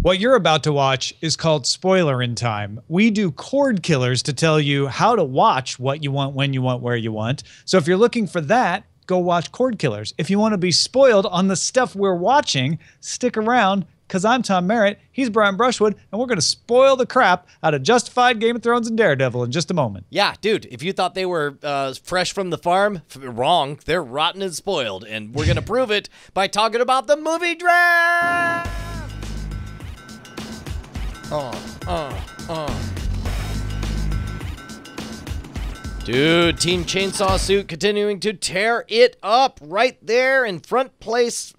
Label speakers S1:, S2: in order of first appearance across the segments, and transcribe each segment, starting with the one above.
S1: What you're about to watch is called Spoilerin Time. We do Cordkillers to tell you how to watch what you want, when you want, where you want. So if you're looking for that, go watch Cordkillers. If you want to be spoiled on the stuff we're watching, stick around, because I'm Tom Merritt, he's Brian Brushwood, and we're going to spoil the crap out of Justified, Game of Thrones, and Daredevil in just a moment.
S2: Yeah, dude, if you thought they were fresh from the farm, wrong. They're rotten and spoiled, and we're going to prove it by talking about the movie draft! Dude, Team Chainsaw Suit continuing to tear it up right there in first,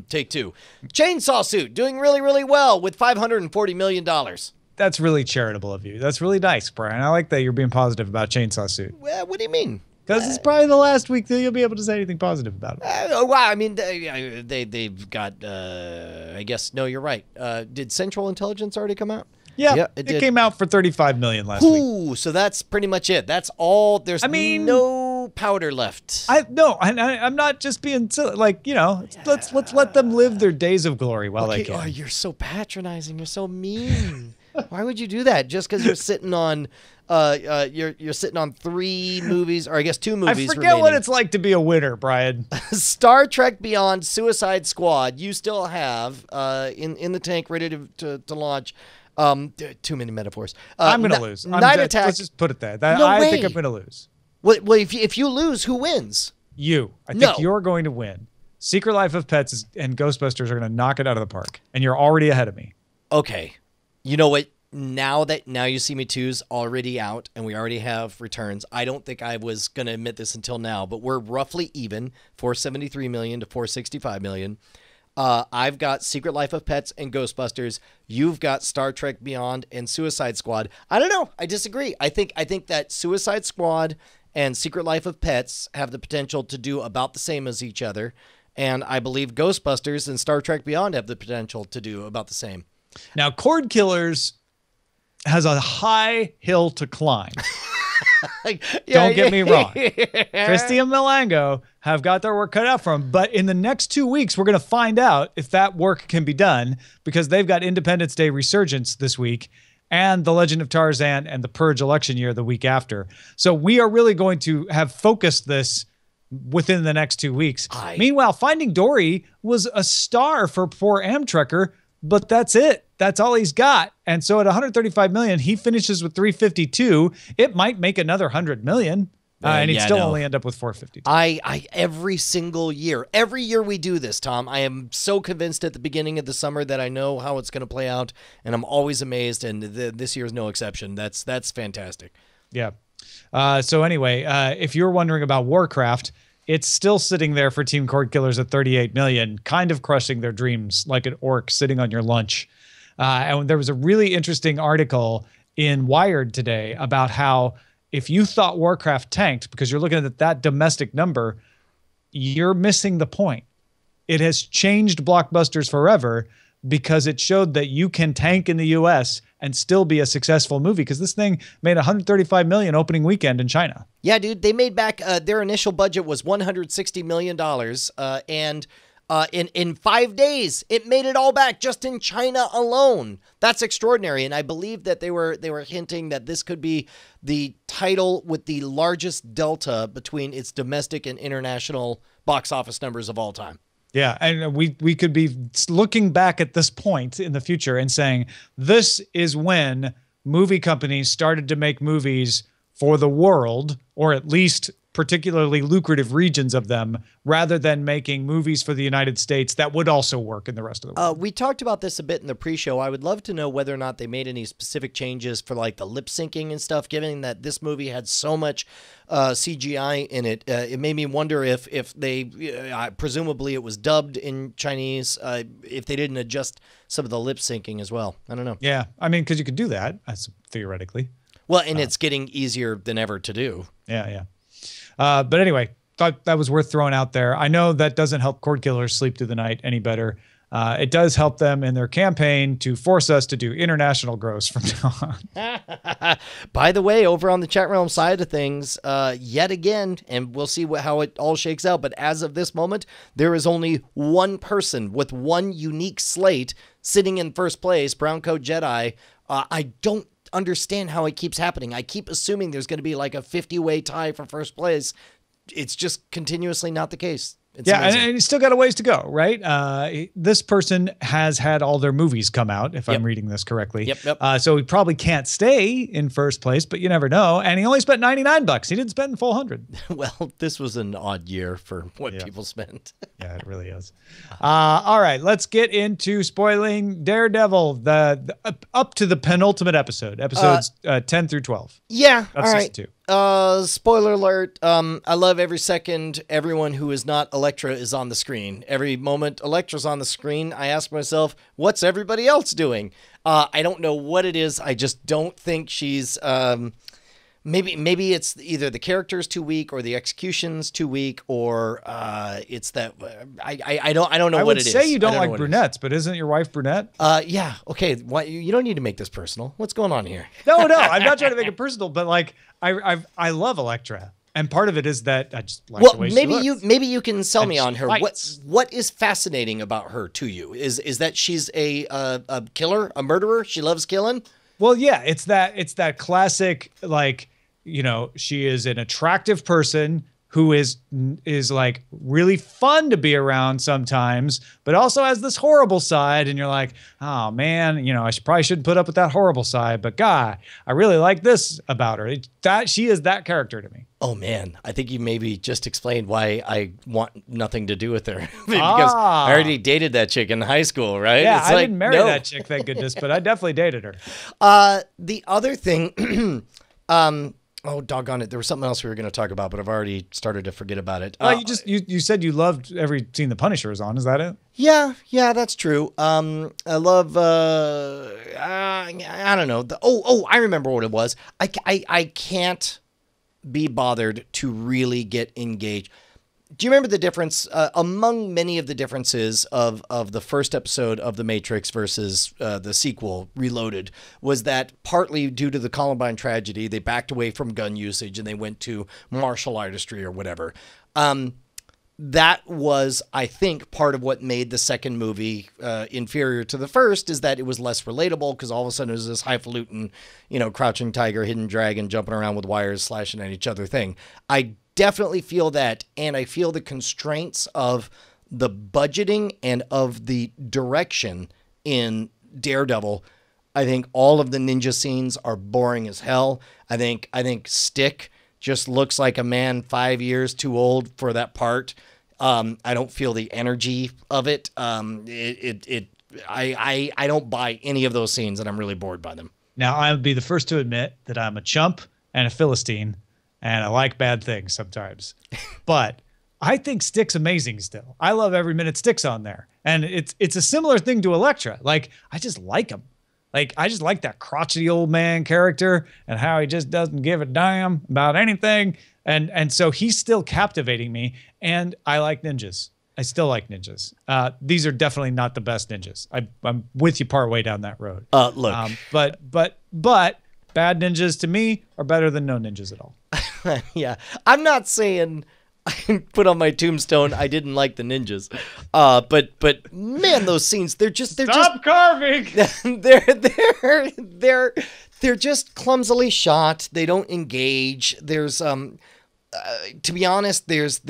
S2: take two. Chainsaw Suit doing really, really well with $540 million.
S1: That's really charitable of you. That's really nice, Brian. I like that you're being positive about Chainsaw Suit.
S2: Well, what do you mean?
S1: Because it's probably the last week that you'll be able to say anything positive about it.
S2: Wow, I mean, they've got, I guess, no, you're right. Did Central Intelligence already come out?
S1: Yeah, it came out for $35 million last week.
S2: Ooh, so that's pretty much it. That's all. There's no powder left.
S1: I'm not just being silly. Like, you know, let's let them live their days of glory while they can.
S2: Oh, you're so patronizing. You're so mean. Why would you do that? Just because you're sitting on, you're sitting on 3 movies, or I guess 2 movies.
S1: I forget
S2: remaining.
S1: what it's like to be a winner, Brian.
S2: Star Trek Beyond, Suicide Squad. You still have in the tank, ready to launch. Too many metaphors.
S1: I'm gonna lose.
S2: Night Attack.
S1: Let's just put it there.
S2: No
S1: I
S2: way.
S1: think I'm gonna lose.
S2: Well, if you lose, who wins?
S1: You. I think you're going to win. Secret Life of Pets and Ghostbusters are gonna knock it out of the park, and you're already ahead of me.
S2: Okay. You know what? Now You See Me 2's already out, and we already have returns. I don't think I was gonna admit this until now, but we're roughly even, $473 million to $465 million. I've got Secret Life of Pets and Ghostbusters. You've got Star Trek Beyond and Suicide Squad. I don't know. I disagree. I think that Suicide Squad and Secret Life of Pets have the potential to do about the same as each other. And I believe Ghostbusters and Star Trek Beyond have the potential to do about the same.
S1: Now, Cordkillers has a high hill to climb. Don't get me wrong. Christy and Milango have got their work cut out for them. But in the next 2 weeks, we're going to find out if that work can be done, because they've got Independence Day Resurgence this week and The Legend of Tarzan and The Purge election year the week after. So we are really going to have focused this within the next 2 weeks. Meanwhile, Finding Dory was a star for poor Amtrekker, but that's it. That's all he's got. And so at $135 million, he finishes with $352. It might make another $100 million. And he'd still only end up with $452.
S2: Every single year, every year we do this, Tom, I am so convinced at the beginning of the summer that I know how it's going to play out, and I'm always amazed, and this year is no exception. That's fantastic.
S1: Yeah. So anyway, if you're wondering about Warcraft, it's still sitting there for Team Cordkillers at $38 million, kind of crushing their dreams like an orc sitting on your lunch. And there was a really interesting article in Wired today about how if you thought Warcraft tanked because you're looking at that domestic number, you're missing the point. It has changed blockbusters forever because it showed that you can tank in the US and still be a successful movie, because this thing made $135 million opening weekend in China.
S2: Yeah, dude, they made back, their initial budget was $160 million, and in 5 days, it made it all back just in China alone. That's extraordinary, and I believe that they were hinting that this could be the title with the largest delta between its domestic and international box office numbers of all time.
S1: Yeah, and we could be looking back at this point in the future and saying, this is when movie companies started to make movies for the world, or at least particularly lucrative regions of them, rather than making movies for the United States that would also work in the rest of the world.
S2: We talked about this a bit in the pre-show. I would love to know whether or not they made any specific changes for like the lip syncing and stuff, given that this movie had so much CGI in it. It made me wonder if they, presumably it was dubbed in Chinese, if they didn't adjust some of the lip syncing as well. I don't know.
S1: Yeah, I mean, because you could do that, theoretically.
S2: Well, and it's getting easier than ever to do.
S1: Yeah, yeah. But anyway, thought that was worth throwing out there. I know that doesn't help Cordkillers sleep through the night any better. it does help them in their campaign to force us to do international gross from now on.
S2: By the way, over on the chat realm side of things, yet again, and we'll see how it all shakes out, but as of this moment, there is only one person with one unique slate sitting in first place, Brown Coat Jedi. I don't understand how it keeps happening. I keep assuming there's going to be like a 50-way tie for first place. It's just continuously not the case. It's amazing.
S1: And he's still got a ways to go, right? This person has had all their movies come out, if I'm reading this correctly.
S2: Yep.
S1: So he probably can't stay in first place, but you never know. And he only spent $99. He didn't spend the full 100.
S2: Well, this was an odd year for what people spent.
S1: Yeah, it really is. All right, let's get into spoiling Daredevil, the up to the penultimate episodes 10 through 12.
S2: Yeah,
S1: That's
S2: all right.
S1: 62.
S2: Spoiler alert. I love every second everyone who is not Elektra is on the screen. Every moment Elektra's on the screen, I ask myself, what's everybody else doing? I don't know what it is. I just don't think she's, maybe it's either the character's too weak or the execution's too weak, or it's that I don't know what it is.
S1: I would say you don't like brunettes, but isn't your wife brunette?
S2: Yeah. Okay. Why, you don't need to make this personal. What's going on here?
S1: No, I'm not trying to make it personal, but like I love Elektra, and part of it is that I just like the way she looks.
S2: Maybe you can sell me on her.
S1: Fights.
S2: What is fascinating about her to you? Is that she's a killer, a murderer? She loves killing?
S1: Well, yeah, it's that classic, like, you know, she is an attractive person who is like really fun to be around sometimes, but also has this horrible side. And you're like, oh man, you know, probably shouldn't put up with that horrible side, but God, I really like this about her. That she is that character to me.
S2: Oh man, I think you maybe just explained why I want nothing to do with her. Because I already dated that chick in high school, right?
S1: Yeah, I didn't marry that chick, thank goodness, but I definitely dated her.
S2: The other thing, oh, doggone it. There was something else we were going to talk about, but I've already started to forget about it.
S1: You said you loved every scene the Punisher is on. Is that it?
S2: Yeah, that's true. I love, I don't know. I remember what it was. I can't be bothered to really get engaged. Do you remember the difference among many of the differences of the first episode of The Matrix versus the sequel, Reloaded, was that partly due to the Columbine tragedy, they backed away from gun usage and they went to martial artistry or whatever. That was, I think, part of what made the second movie inferior to the first, is that it was less relatable because all of a sudden it was this highfalutin, you know, crouching tiger, hidden dragon, jumping around with wires, slashing at each other thing. I definitely feel that, and I feel the constraints of the budgeting and of the direction in Daredevil. I think all of the ninja scenes are boring as hell. I think Stick just looks like a man 5 years too old for that part. I don't feel the energy of it. I don't buy any of those scenes, and I'm really bored by them.
S1: Now, I'll be the first to admit that I'm a chump and a Philistine, and I like bad things sometimes. But I think Stick's amazing still. I love every minute Stick's on there. And it's a similar thing to Elektra. Like, I just like him. Like, I just like that crotchety old man character and how he just doesn't give a damn about anything. And so he's still captivating me. And I like ninjas. I still like ninjas. These are definitely not the best ninjas. I'm with you part way down that road.
S2: Look.
S1: But bad ninjas to me are better than no ninjas at all.
S2: Yeah. I'm not saying I put on my tombstone I didn't like the ninjas. But man, those scenes, they're just
S1: carving.
S2: They're just clumsily shot. They don't engage. There's to be honest, there's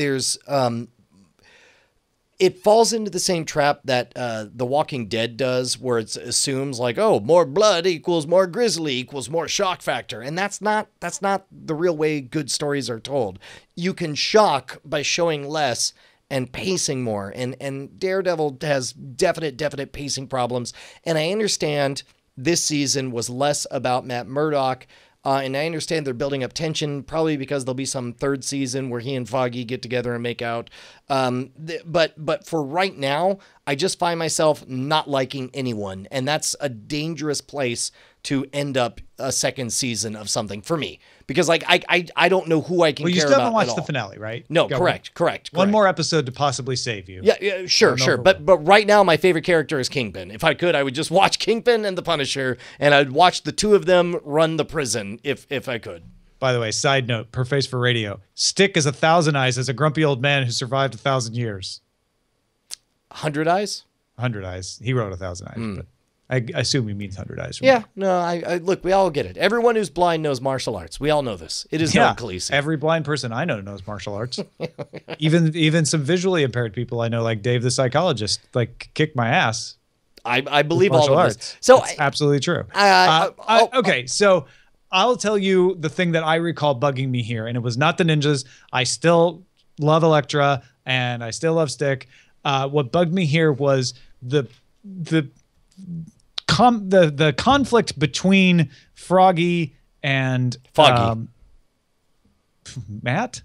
S2: it falls into the same trap that The Walking Dead does, where it assumes like, oh, more blood equals more grisly equals more shock factor. And that's not the real way good stories are told. You can shock by showing less and pacing more. And Daredevil has definite pacing problems. And I understand this season was less about Matt Murdock. And I understand they're building up tension, probably because there'll be some third season where he and Foggy get together and make out. But for right now, I just find myself not liking anyone. And that's a dangerous place to end up a second season of something for me, because like I don't know who I can.
S1: Well, you
S2: care
S1: still
S2: about
S1: haven't watched
S2: at
S1: the
S2: all.
S1: finale, right?
S2: No, correct.
S1: One more episode to possibly save you.
S2: Yeah, sure. But right now, my favorite character is Kingpin. If I could, I would just watch Kingpin and the Punisher, and I'd watch the two of them run the prison if I could.
S1: By the way, side note, per face for radio, Stick is 1,000 eyes as a grumpy old man who survived 1,000 years.
S2: 100 eyes?
S1: 100 eyes. He wrote 1,000 eyes, but I assume he means 100 eyes.
S2: Yeah, no, I look, we all get it. Everyone who's blind knows martial arts. We all know this. It is known Khaleesi.
S1: Every blind person I know knows martial arts. even some visually impaired people I know, like Dave the psychologist, like kick my ass.
S2: I believe all of
S1: arts.
S2: this. So
S1: it's absolutely true. Okay, so I'll tell you the thing that I recall bugging me here, and it was not the ninjas. I still love Elektra, and I still love Stick. What bugged me here was the conflict between Froggy and
S2: Foggy.
S1: Matt.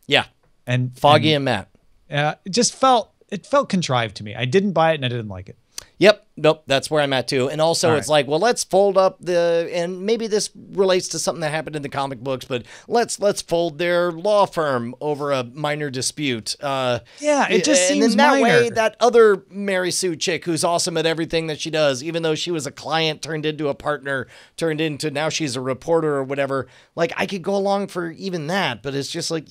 S2: Yeah,
S1: and
S2: Foggy and Matt.
S1: It felt contrived to me. I didn't buy it, and I didn't like it.
S2: Yep. Nope. That's where I'm at too. And also it's like, well, let's fold up and maybe this relates to something that happened in the comic books, but let's fold their law firm over a minor dispute.
S1: It just seems
S2: and then that
S1: minor.
S2: way, that other Mary Sue chick who's awesome at everything that she does, even though she was a client turned into a partner, turned into now she's a reporter or whatever. Like I could go along for even that, but it's just like,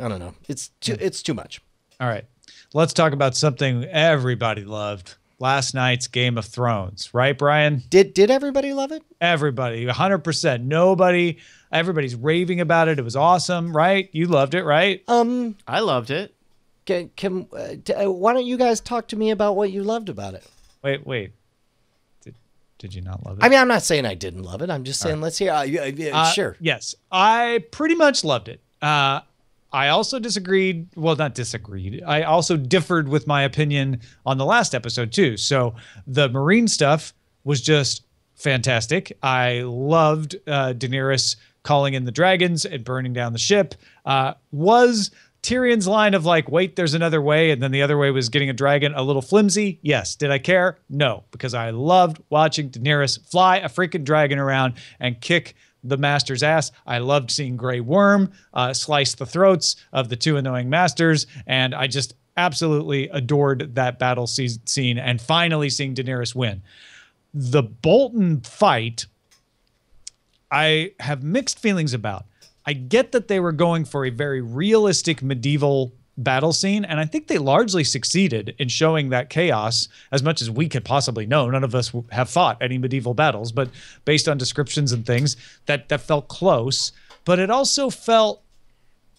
S2: I don't know. It's too much.
S1: All right. Let's talk about something everybody loved. Last night's Game of Thrones, right, Brian?
S2: Did everybody love it?
S1: Everybody, 100%. Everybody's raving about it. It was awesome, right? You loved it, right?
S3: I loved it.
S2: Why don't you guys talk to me about what you loved about it?
S1: Wait. Did you not love it?
S2: I mean, I'm not saying I didn't love it. I'm just saying, let's hear. Sure.
S1: Yes, I pretty much loved it. I also disagreed. Well, not disagreed. I also differed with my opinion on the last episode too. So the Marine stuff was just fantastic. I loved Daenerys calling in the dragons and burning down the ship. Was Tyrion's line of like, wait, there's another way, and then the other way was getting a dragon, a little flimsy? Yes. Did I care? No, because I loved watching Daenerys fly a freaking dragon around and kick the master's ass. I loved seeing Grey Worm slice the throats of the two annoying masters, and I just absolutely adored that battle scene and finally seeing Daenerys win. The Bolton fight, I have mixed feelings about. I get that they were going for a very realistic medieval battle scene, and I think they largely succeeded in showing that chaos as much as we could possibly know. None of us have fought any medieval battles, but based on descriptions and things, that felt close. But it also felt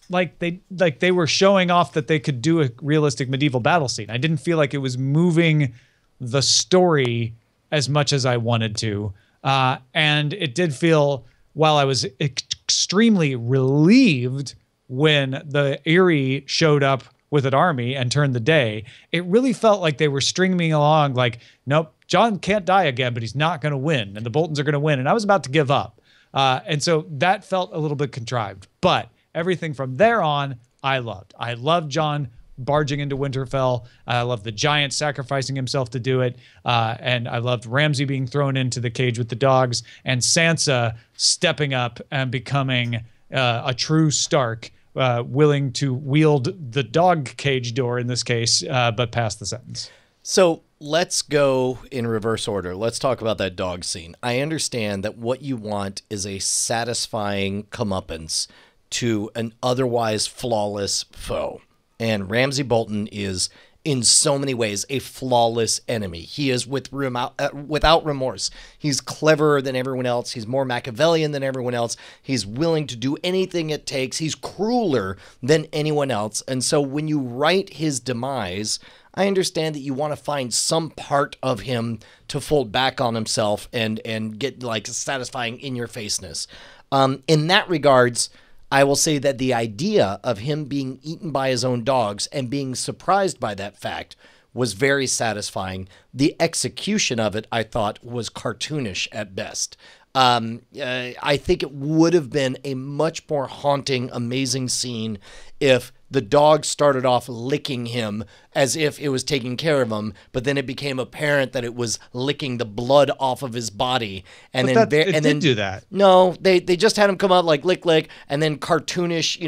S1: like they were showing off that they could do a realistic medieval battle scene. I didn't feel like it was moving the story as much as I wanted to, and it did feel, while I was extremely relieved when the Eyrie showed up with an army and turned the day, it really felt like they were stringing me along like, nope, Jon can't die again, but he's not going to win, and the Boltons are going to win. And I was about to give up. And so that felt a little bit contrived. But everything from there on, I loved. I loved Jon barging into Winterfell. I loved the giant sacrificing himself to do it. And I loved Ramsay being thrown into the cage with the dogs, and Sansa stepping up and becoming a true Stark, willing to wield the dog cage door in this case, but pass the sentence.
S2: So let's go in reverse order. Let's talk about that dog scene. I understand that what you want is a satisfying comeuppance to an otherwise flawless foe. And Ramsay Bolton is, in so many ways, a flawless enemy. He is without remorse. He's cleverer than everyone else. He's more Machiavellian than everyone else. He's willing to do anything it takes. He's crueler than anyone else. And so when you write his demise, I understand that you want to find some part of him to fold back on himself and get like satisfying in-your-faceness. In that regards, I will say that the idea of him being eaten by his own dogs and being surprised by that fact was very satisfying. The execution of it, I thought, was cartoonish at best. I think it would have been a much more haunting, amazing scene if the dog started off licking him as if it was taking care of him, but then it became apparent that it was licking the blood off of his body. And
S1: but
S2: then
S1: it did do that.
S2: No, they just had him come out like lick, and then cartoonish,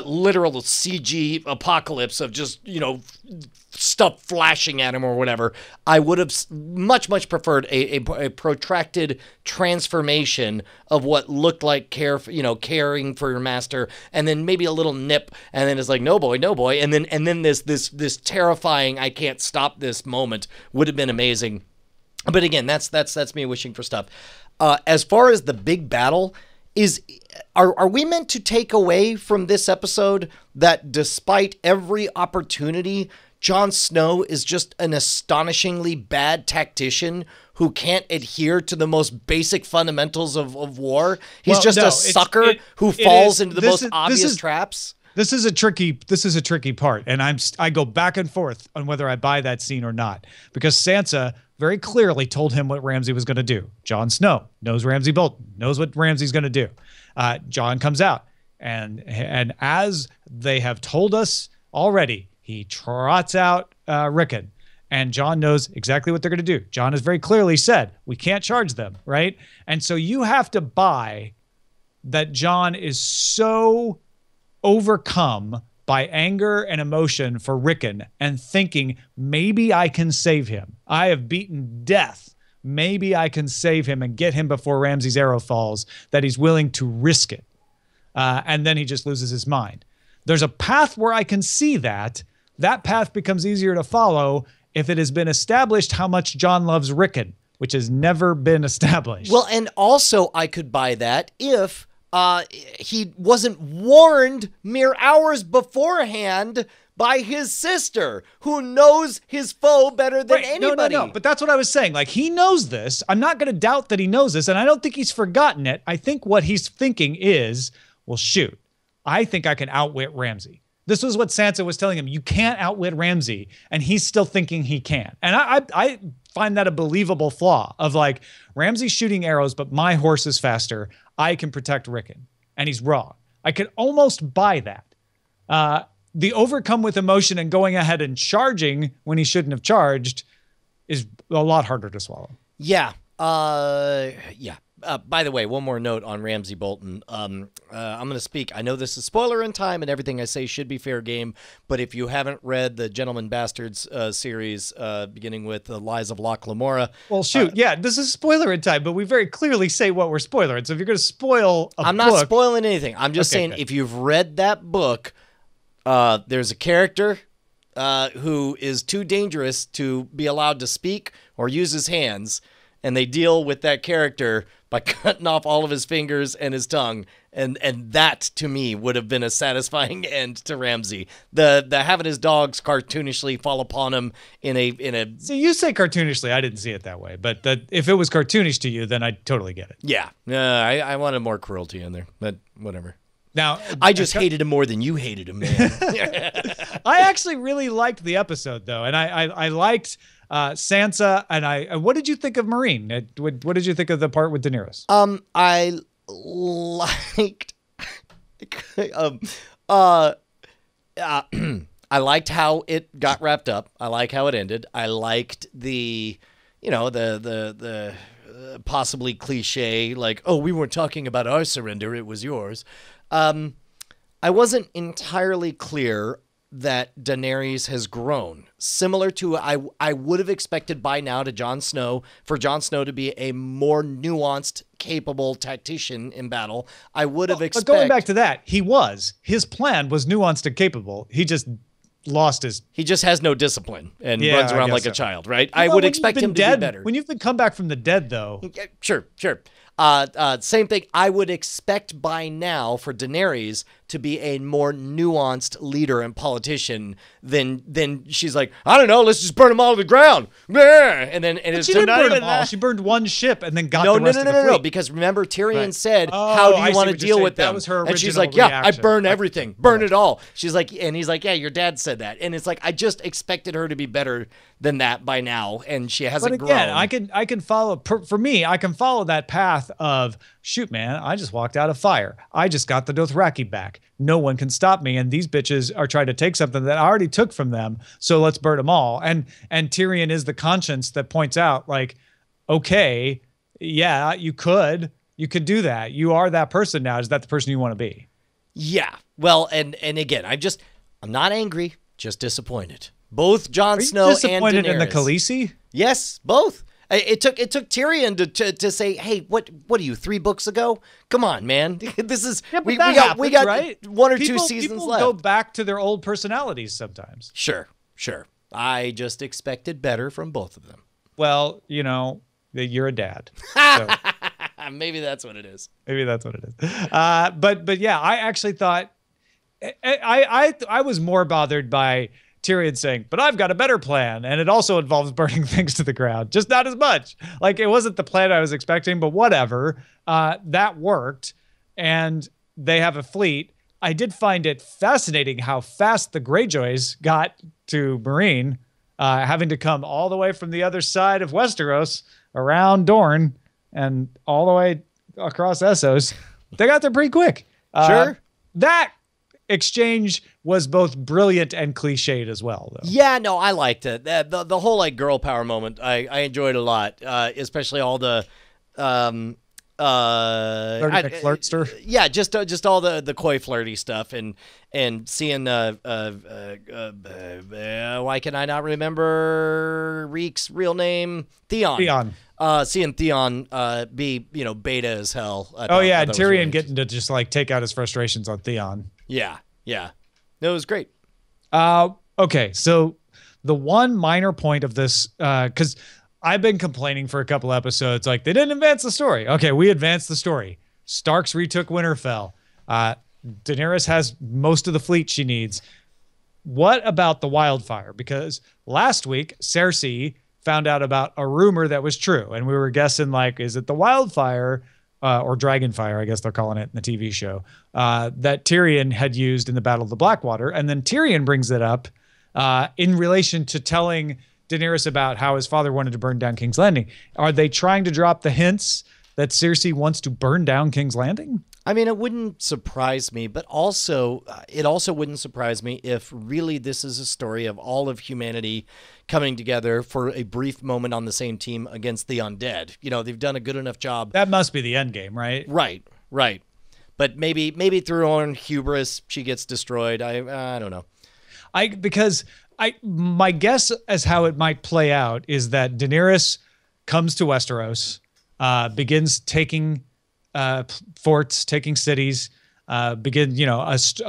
S2: literal CG apocalypse of just, stuff flashing at him or whatever. I would have much preferred a protracted transformation of what looked like caring for your master, and then maybe a little nip, and then it's like, no boy, and then this terrifying, I can't stop this moment would have been amazing. But again, that's me wishing for stuff. As far as the big battle, are we meant to take away from this episode that despite every opportunity, Jon Snow is just an astonishingly bad tactician who can't adhere to the most basic fundamentals of war? He's a sucker who falls into the most obvious traps.
S1: This is a tricky part, and I go back and forth on whether I buy that scene or not, because Sansa very clearly told him what Ramsay was going to do. Jon Snow knows Ramsay Bolton, knows what Ramsay's going to do. Jon comes out, and as they have told us already, he trots out Rickon, and Jon knows exactly what they're going to do. Jon has very clearly said, we can't charge them, right? And so you have to buy that Jon is so overcome by anger and emotion for Rickon and thinking, maybe I can save him. I have beaten death. Maybe I can save him and get him before Ramsay's arrow falls, that he's willing to risk it. And then he just loses his mind. There's a path where I can see that. That path becomes easier to follow if it has been established how much Jon loves Rickon, which has never been established.
S2: Well, and also I could buy that if he wasn't warned mere hours beforehand by his sister, who knows his foe better than anybody.
S1: No. But that's what I was saying. Like, he knows this. I'm not going to doubt that he knows this, and I don't think he's forgotten it. I think what he's thinking is, well, shoot, I think I can outwit Ramsay. This was what Sansa was telling him. You can't outwit Ramsay, and he's still thinking he can. And I find that a believable flaw of like, Ramsay's shooting arrows, but my horse is faster. I can protect Rickon. And he's wrong. I could almost buy that. The overcome with emotion and going ahead and charging when he shouldn't have charged is a lot harder to swallow.
S2: Yeah. By the way, one more note on Ramsay Bolton. I'm going to speak. I know this is Spoilerin time, and everything I say should be fair game. But if you haven't read the Gentleman Bastards series, beginning with The Lies of Loch Lamora.
S1: Well, shoot. This is Spoilerin time, but we very clearly say what we're spoiling. So if you're going to spoil a book.
S2: I'm not spoiling anything. I'm just saying, if you've read that book, there's a character who is too dangerous to be allowed to speak or use his hands, and they deal with that character by cutting off all of his fingers and his tongue, and that to me would have been a satisfying end to Ramsay. The having his dogs cartoonishly fall upon him in a.
S1: See, you say cartoonishly, I didn't see it that way, but if it was cartoonish to you, then I totally get it.
S2: Yeah, I wanted more cruelty in there, but whatever.
S1: Now,
S2: I just hated him more than you hated him, man.
S1: I actually really liked the episode, though, and I liked Sansa. And what did you think of Marine? What did you think of the part with Daenerys?
S2: I liked. I liked how it got wrapped up. I like how it ended. I liked the possibly cliche, like, oh, we weren't talking about our surrender, it was yours. I wasn't entirely clear that Daenerys has grown. Similar to, I would have expected by now for Jon Snow to be a more nuanced, capable tactician in battle. I would have expected.
S1: But going back to that, his plan was nuanced and capable. He just lost his.
S2: He just has no discipline and runs around like a child, right? I would expect him to be better.
S1: When you've been come back from the dead, though.
S2: Sure. Same thing. I would expect by now for Daenerys to be a more nuanced leader and politician than she's like, I don't know, let's just burn them all to the ground. And then and
S1: she didn't burn them all. She burned one ship and then got the rest of the fleet.
S2: No, because remember Tyrion said, how do you want to deal with them?
S1: That was her original
S2: and she's like,
S1: reaction.
S2: I burn everything. Burn it all. She's like, and he's like, yeah, your dad said that. And it's like, I just expected her to be better than that by now, and she hasn't grown.
S1: But again, I can follow, for me, I can follow that path of, shoot, man, I just walked out of fire. I just got the Dothraki back. No one can stop me, and these bitches are trying to take something that I already took from them, so let's burn them all. And Tyrion is the conscience that points out, like, okay, yeah, you could do that. You are that person now. Is that the person you want to be?
S2: Yeah. Well, and again, I'm not angry, just disappointed. Both Jon Snow and Daenerys.
S1: Disappointed in the Khaleesi?
S2: Yes, both. It took Tyrion to say, hey, what are you, 3 books ago? Come on, man. This is we got right? 1 or 2 seasons left.
S1: People go back to their old personalities sometimes.
S2: Sure. I just expected better from both of them.
S1: Well, you're a dad. So.
S2: Maybe that's what it is.
S1: But yeah, I actually thought I was more bothered by Tyrion saying, but I've got a better plan. And it also involves burning things to the ground, just not as much. Like, it wasn't the plan I was expecting, but whatever. That worked. And they have a fleet. I did find it fascinating how fast the Greyjoys got to Meereen, having to come all the way from the other side of Westeros around Dorne and all the way across Essos. They got there pretty quick.
S2: Sure.
S1: That exchange was both brilliant and cliched as well, though.
S2: Yeah, no, I liked it. The whole like girl power moment, I enjoyed a lot, especially all the
S1: flirtster.
S2: Yeah, just all the coy flirty stuff and seeing why can I not remember Reek's real name? Theon. Seeing Theon be beta as hell.
S1: And Tyrion really getting to just like take out his frustrations on Theon.
S2: Yeah. No, it was great.
S1: Okay, so the one minor point of this, because I've been complaining for a couple episodes, like, they didn't advance the story. Okay, we advanced the story. Starks retook Winterfell. Daenerys has most of the fleet she needs. What about the wildfire? Because last week, Cersei found out about a rumor that was true, and we were guessing, like, is it the wildfire or Dragonfire, I guess they're calling it in the TV show, that Tyrion had used in the Battle of the Blackwater. And then Tyrion brings it up in relation to telling Daenerys about how his father wanted to burn down King's Landing. Are they trying to drop the hints that Cersei wants to burn down King's Landing?
S2: I mean, it wouldn't surprise me, but also it also wouldn't surprise me if really this is a story of all of humanity coming together for a brief moment on the same team against the undead. They've done a good enough job.
S1: That must be the end game, right?
S2: Right. But maybe through her own hubris, she gets destroyed. I don't know.
S1: My guess as how it might play out is that Daenerys comes to Westeros, begins taking forts, taking cities, a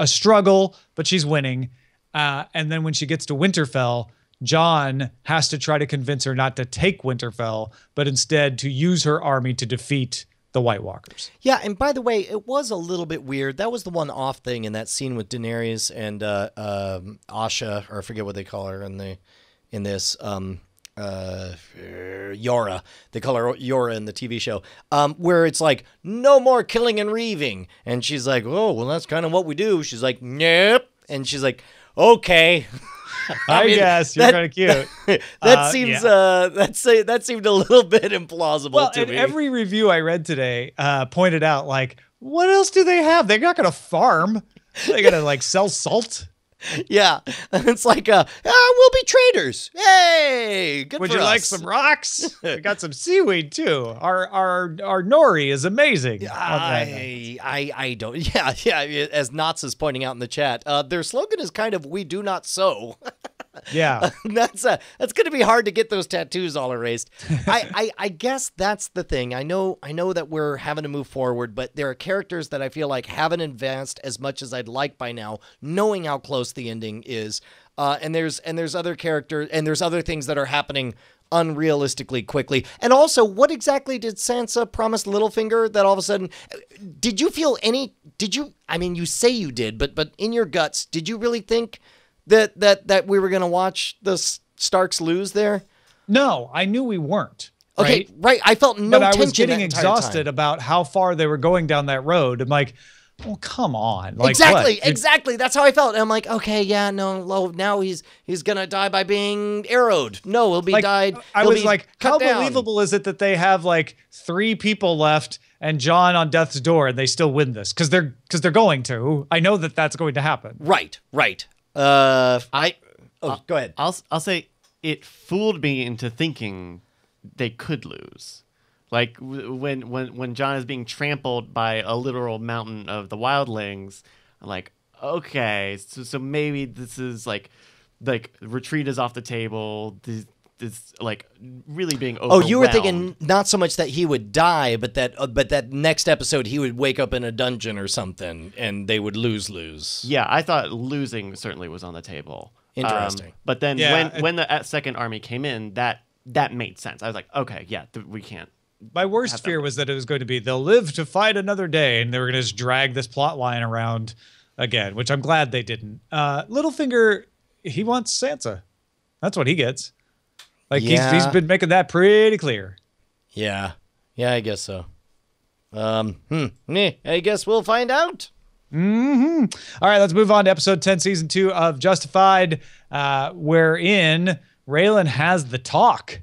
S1: struggle, but she's winning. And then when she gets to Winterfell, Jon has to try to convince her not to take Winterfell, but instead to use her army to defeat the White Walkers.
S2: Yeah, and by the way, it was a little bit weird. That was the one off thing in that scene with Daenerys and Asha, or I forget what they call her in this. Yara. They call her Yara in the TV show, where it's like, no more killing and reaving. And she's like, oh, well, that's kind of what we do. She's like, nope. And she's like, okay.
S1: I guess you're kind of cute.
S2: That seems that seemed a little bit implausible to me.
S1: Every review I read today pointed out, like, what else do they have? They're not going to farm. They're going to like sell salt.
S2: Yeah, and it's like, we'll be traders. Hey, good
S1: Would
S2: for
S1: you
S2: us.
S1: like some rocks? We got some seaweed too. Our nori is amazing.
S2: I don't. Yeah. As Knots is pointing out in the chat, their slogan is kind of "We do not sow."
S1: Yeah,
S2: that's going to be hard to get those tattoos all erased. I guess that's the thing. I know that we're having to move forward, but there are characters that I feel like haven't advanced as much as I'd like by now, knowing how close the ending is. And there's other characters and there's other things that are happening unrealistically quickly. And also, what exactly did Sansa promise Littlefinger that all of a sudden, did you feel I mean, you say you did, but in your guts, did you really think that we were going to watch the Starks lose there?
S1: No, I knew we weren't.
S2: Okay, right. I felt no tension.
S1: But I was getting
S2: that entire
S1: exhausted
S2: time.
S1: about how far they were going down that road. I'm like, well, come on. Like,
S2: Exactly. That's how I felt. And I'm like, okay, yeah, no, now he's gonna die by being arrowed. No, he'll be died.
S1: I was like, how
S2: down.
S1: believable is it that they have like 3 people left and Jon on death's door and they still win this? Because they're going to. I know that that's going to happen.
S2: Right. Go ahead.
S3: I'll say it fooled me into thinking they could lose. Like when Jon is being trampled by a literal mountain of the wildlings, I'm like, okay, so maybe this is like retreat is off the table. This like really being overwhelmed.
S2: Oh, you were thinking not so much that he would die, but that next episode he would wake up in a dungeon or something, and they would lose.
S3: Yeah, I thought losing certainly was on the table.
S2: Interesting.
S3: But then when the second army came in, that made sense. I was like, okay, yeah, we can't.
S1: My worst fear was that it was going to be they'll live to fight another day, and they were going to just drag this plot line around again, which I'm glad they didn't. Littlefinger, he wants Sansa. That's what he gets. Like he's been making that pretty clear.
S2: Yeah, I guess so. I guess we'll find out.
S1: Mm-hmm. All right, let's move on to episode 10, season 2 of Justified, wherein Raylan has the talk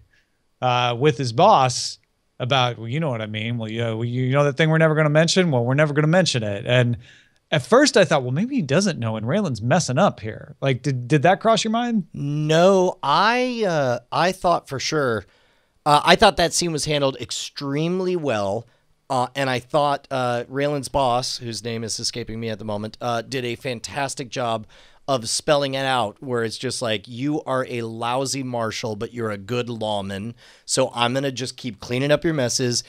S1: with his boss about, well, you know what I mean. Well, you know that thing we're never going to mention? Well, we're never going to mention it. And at first I thought, well, maybe he doesn't know and Raylan's messing up here. Like, did that cross your mind?
S2: No, I thought for sure. I thought that scene was handled extremely well. And I thought Raylan's boss, whose name is escaping me at the moment, did a fantastic job of spelling it out, where it's just like, you are a lousy marshal, but you're a good lawman. So I'm going to just keep cleaning up your messes.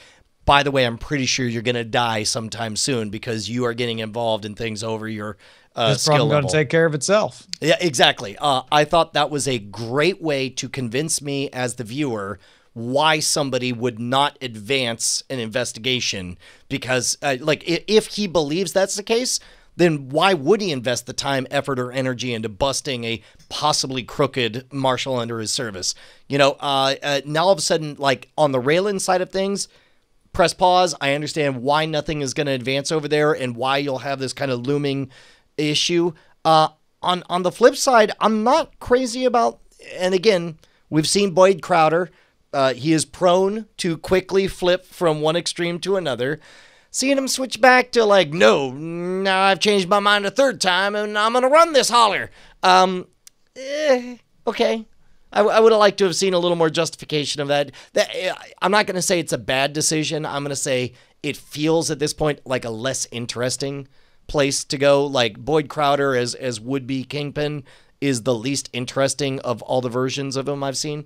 S2: By the way, I'm pretty sure you're going to die sometime soon because you are getting involved in things over your
S1: this
S2: skill
S1: problem
S2: level.
S1: going to take care of itself.
S2: Yeah, exactly. I thought that was a great way to convince me as the viewer why somebody would not advance an investigation, because if he believes that's the case, then why would he invest the time, effort, or energy into busting a possibly crooked marshal under his service? Now all of a sudden, like on the Raylan side of things, press pause. I understand why nothing is going to advance over there and why you'll have this kind of looming issue. On the flip side, I'm not crazy about, and again, we've seen Boyd Crowder. He is prone to quickly flip from one extreme to another. Seeing him switch back to like, no, now I've changed my mind a third time and I'm going to run this holler. Okay. I would have liked to have seen a little more justification of that. I'm not going to say it's a bad decision. I'm going to say it feels at this point like a less interesting place to go. Like Boyd Crowder as would-be Kingpin is the least interesting of all the versions of him I've seen.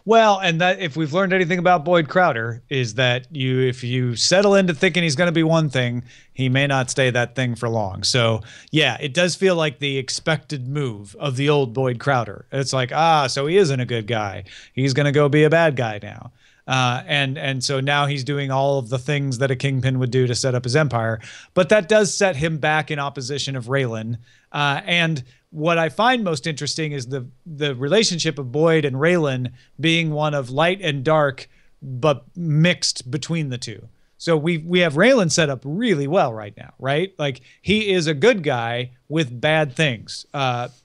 S1: Well, and that if we've learned anything about Boyd Crowder is that if you settle into thinking he's going to be one thing, he may not stay that thing for long. So yeah, it does feel like the expected move of the old Boyd Crowder. It's like, so he isn't a good guy. He's going to go be a bad guy now. And so now he's doing all of the things that a Kingpin would do to set up his empire. But that does set him back in opposition of Raylan. And what I find most interesting is the relationship of Boyd and Raylan being one of light and dark, but mixed between the two. So we have Raylan set up really well right now, right? Like he is a good guy with bad things,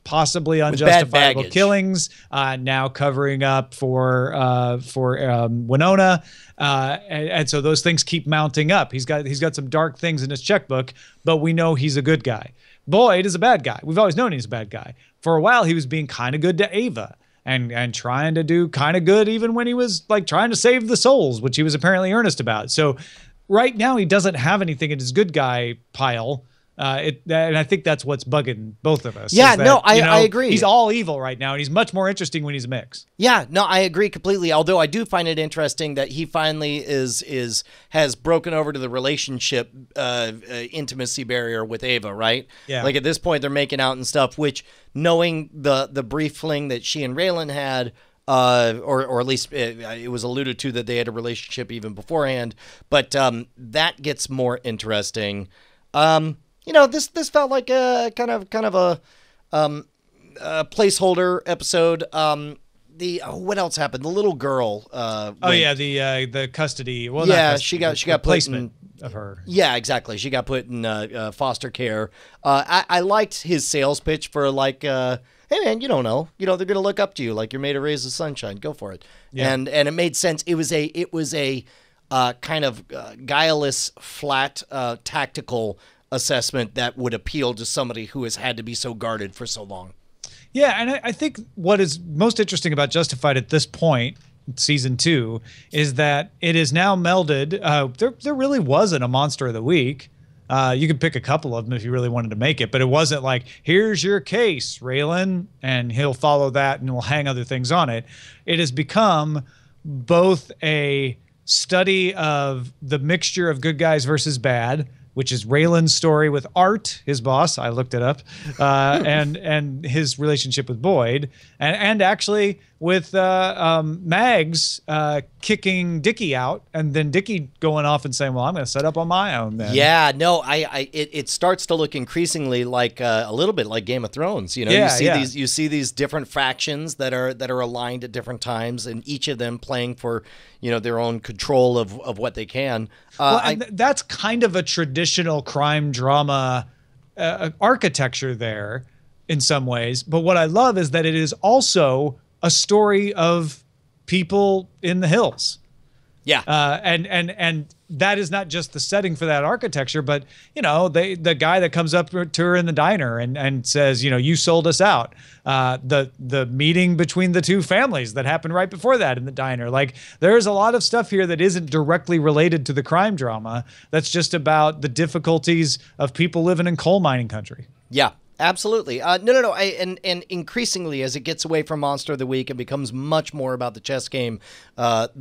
S1: possibly unjustifiable killings, now covering up for Winona, and so those things keep mounting up. He's got some dark things in his checkbook, but we know he's a good guy. Boyd is a bad guy. We've always known he's a bad guy. For a while, he was being kind of good to Ava and trying to do kind of good even when he was like trying to save the souls, which he was apparently earnest about. So right now, he doesn't have anything in his good guy pile. And I think that's what's bugging both of us.
S2: Yeah, I agree.
S1: He's all evil right now, and he's much more interesting when he's a mix.
S2: Yeah, no, I agree completely. Although I do find it interesting that he finally has broken over to the relationship intimacy barrier with Ava, right?
S1: Yeah.
S2: Like at this point, they're making out and stuff. Which, knowing the brief fling that she and Raylan had, or at least it was alluded to that they had a relationship even beforehand. But that gets more interesting. This felt like a kind of a placeholder episode. What else happened? The little girl.
S1: The custody. Well,
S2: yeah, she got
S1: placement of her.
S2: Yeah, exactly. She got put in foster care. I liked his sales pitch for hey man, you don't know. They're gonna look up to you like you're made of rays of sunshine. Go for it. Yeah. And it made sense. It was a kind of guileless, flat, tactical assessment that would appeal to somebody who has had to be so guarded for so long.
S1: Yeah, and I think what is most interesting about Justified at this point, season 2, is that it is now melded. There really wasn't a Monster of the Week. You could pick a couple of them if you really wanted to make it, but it wasn't like, here's your case, Raylan, and he'll follow that and we'll hang other things on it. It has become both a study of the mixture of good guys versus bad, which is Raylan's story with Art, his boss. I looked it up, and his relationship with Boyd, and actually with Mags kicking Dickie out, and then Dickie going off and saying, "Well, I'm going to set up on my own." Then,
S2: yeah, no, it starts to look increasingly like a little bit like Game of Thrones. You see these different factions that are aligned at different times, and each of them playing for their own control of what they can.
S1: That's kind of a traditional crime drama architecture there in some ways. But what I love is that it is also a story of people in the hills.
S2: Yeah.
S1: And that is not just the setting for that architecture, but the guy that comes up to her in the diner and says, you sold us out. The meeting between the two families that happened right before that in the diner. Like, there's a lot of stuff here that isn't directly related to the crime drama. That's just about the difficulties of people living in coal mining country.
S2: Yeah. Absolutely. No. And increasingly, as it gets away from Monster of the Week and becomes much more about the chess game, I'm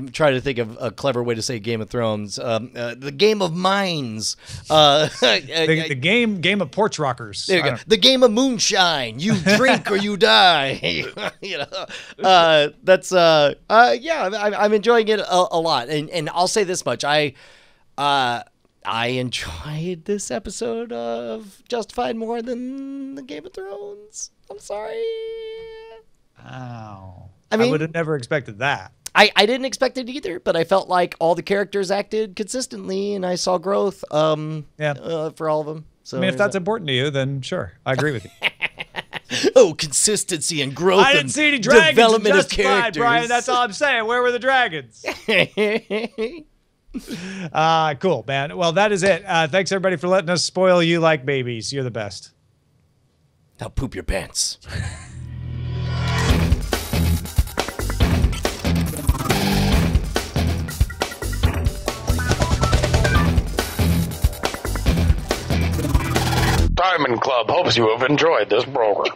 S2: trying to think of a clever way to say Game of Thrones. The game of mines.
S1: The game of porch rockers.
S2: There you go. The game of moonshine. You drink or you die. That's I'm enjoying it a lot. And I'll say this much. I enjoyed this episode of Justified more than the Game of Thrones. I'm sorry.
S1: Wow. I would have never expected that.
S2: I didn't expect it either, but I felt like all the characters acted consistently, and I saw growth for all of them. So
S1: if that's important to you, then sure. I agree with you.
S2: Oh, consistency and growth. I
S1: didn't see any dragons
S2: development
S1: in
S2: of characters.
S1: Brian, that's all I'm saying. Where were the dragons? Cool, man. Well, that is it. Thanks, everybody, for letting us spoil you like babies. You're the best.
S2: Now poop your pants.
S4: Diamond Club hopes you have enjoyed this program.